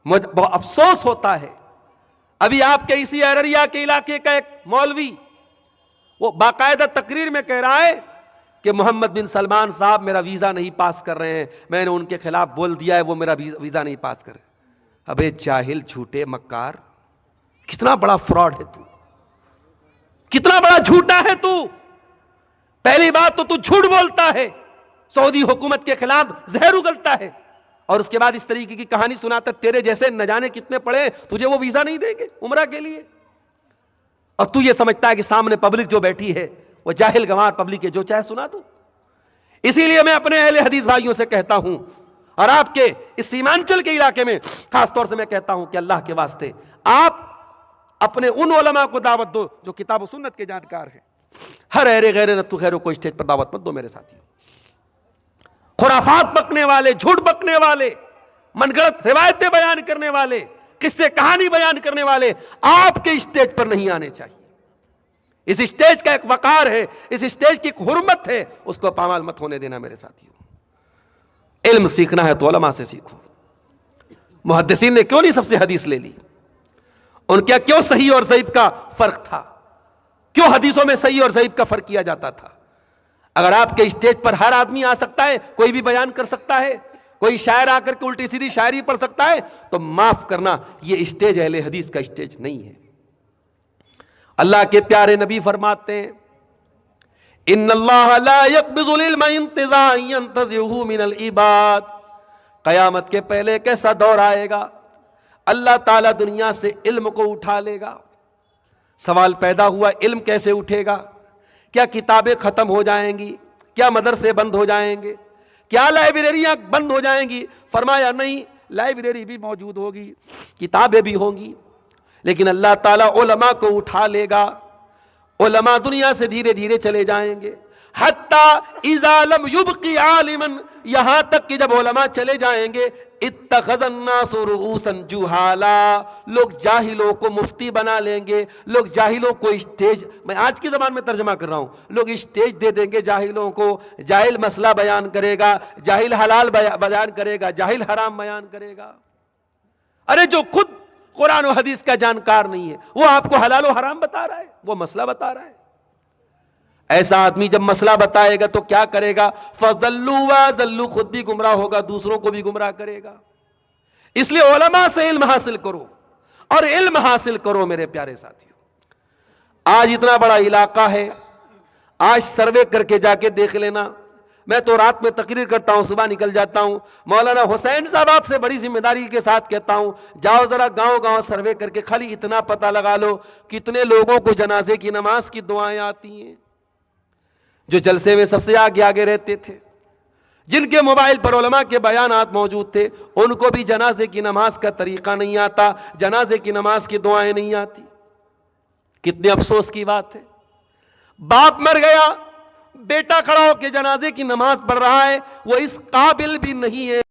مجھے بہت افسوس ہوتا ہے، ابھی آپ کے اسی ارریا کے علاقے کا ایک مولوی وہ باقاعدہ تقریر میں کہہ رہا ہے کہ محمد بن سلمان صاحب میرا ویزا نہیں پاس کر رہے ہیں، میں نے ان کے خلاف بول دیا ہے وہ میرا ویزا نہیں پاس کر رہے۔ ابے جاہل، جھوٹے، مکار، کتنا بڑا فراڈ ہے تو، کتنا بڑا جھوٹا ہے تو۔ پہلی بات تو جھوٹ بولتا ہے، سعودی حکومت کے خلاف زہر اگلتا ہے، اور اس کے بعد اس طریقے کی کہانی سناتا ہے تیرے جیسے نہ جانے کتنے پڑے تجھے وہ ویزا نہیں دیں گے عمرہ کے لیے، اور تو یہ سمجھتا ہے کہ سامنے پبلک جو بیٹھی ہے وہ جاہل گوار پبلک ہے، جو چاہے سنا دو۔ اسی لیے میں اپنے اہل حدیث بھائیوں سے کہتا ہوں، اور آپ کے اس سیمانچل کے علاقے میں خاص طور سے میں کہتا ہوں کہ اللہ کے واسطے آپ اپنے ان علماء کو دعوت دو جو کتاب و سنت کے جانکار ہیں۔ ہر ایرے غیر نتو خیرو کو اسٹیج پر دعوت مت دو میرے ساتھیوں۔ خرافات بکنے والے، جھوٹ بکنے والے، من گڑت روایتیں بیان کرنے والے، قصے کہانی بیان کرنے والے آپ کے اسٹیج پر نہیں آنے چاہیے۔ اس اسٹیج کا ایک وقار ہے، اس اسٹیج کی ایک حرمت ہے، اس کو پامال مت ہونے دینا میرے ساتھیوں۔ علم سیکھنا ہے تو علماء سے سیکھو۔ محدثین نے کیوں نہیں سب سے حدیث لے لی؟ ان کا کیوں صحیح اور ضعیف کا فرق تھا؟ کیوں حدیثوں میں صحیح اور ضعیف کا فرق کیا جاتا تھا؟ اگر آپ کے اسٹیج پر ہر آدمی آ سکتا ہے، کوئی بھی بیان کر سکتا ہے، کوئی شاعر آ کر کے الٹی سیدھی شاعری پڑھ سکتا ہے، تو معاف کرنا یہ اسٹیج اہل حدیث کا اسٹیج نہیں ہے۔ اللہ کے پیارے نبی فرماتے ہیں ان اللہ لا يقبض العلم انتزاعا ينتزعه من العباد۔ قیامت کے پہلے ایک ایسا دور آئے گا اللہ تعالیٰ دنیا سے علم کو اٹھا لے گا۔ سوال پیدا ہوا علم کیسے اٹھے گا؟ کیا کتابیں ختم ہو جائیں گی؟ کیا مدرسے بند ہو جائیں گے؟ کیا لائبریریاں بند ہو جائیں گی؟ فرمایا نہیں، لائبریری بھی موجود ہوگی، کتابیں بھی ہوں گی، لیکن اللہ تعالیٰ علماء کو اٹھا لے گا۔ علماء دنیا سے دھیرے دھیرے چلے جائیں گے، حتی اذا لم یبقی عالما، یہاں تک کہ جب علماء چلے جائیں گے اتخذ الناس رؤوسا جہالا، لوگ جاہلوں کو مفتی بنا لیں گے، لوگ جاہلوں کو اسٹیج، میں آج کی زبان میں ترجمہ کر رہا ہوں، لوگ اسٹیج دے دیں گے جاہلوں کو، جاہل مسئلہ بیان کرے گا، جاہل حلال بیان کرے گا، جاہل حرام بیان کرے گا۔ ارے جو خود قرآن و حدیث کا جانکار نہیں ہے وہ آپ کو حلال و حرام بتا رہا ہے، وہ مسئلہ بتا رہا ہے۔ ایسا آدمی جب مسئلہ بتائے گا تو کیا کرے گا؟ فَضَلُّوا وَضَلُّوا، خود بھی گمراہ ہوگا، دوسروں کو بھی گمراہ کرے گا۔ اس لیے علماء سے علم حاصل کرو، اور علم حاصل کرو میرے پیارے ساتھیوں۔ آج اتنا بڑا علاقہ ہے، آج سروے کر کے جا کے دیکھ لینا، میں تو رات میں تقریر کرتا ہوں، صبح نکل جاتا ہوں، مولانا حسین صاحب آپ سے بڑی ذمہ داری کے ساتھ کہتا ہوں جاؤ ذرا گاؤں گاؤں سروے کر کے خالی اتنا پتہ لگا لو کتنے لوگوں کو جنازے کی نماز کی دعائیں آتی ہیں۔ جو جلسے میں سب سے آگے آگے رہتے تھے، جن کے موبائل پر علماء کے بیانات موجود تھے، ان کو بھی جنازے کی نماز کا طریقہ نہیں آتا، جنازے کی نماز کی دعائیں نہیں آتی۔ کتنے افسوس کی بات ہے، باپ مر گیا، بیٹا کھڑا ہو کے جنازے کی نماز پڑھ رہا ہے، وہ اس قابل بھی نہیں ہے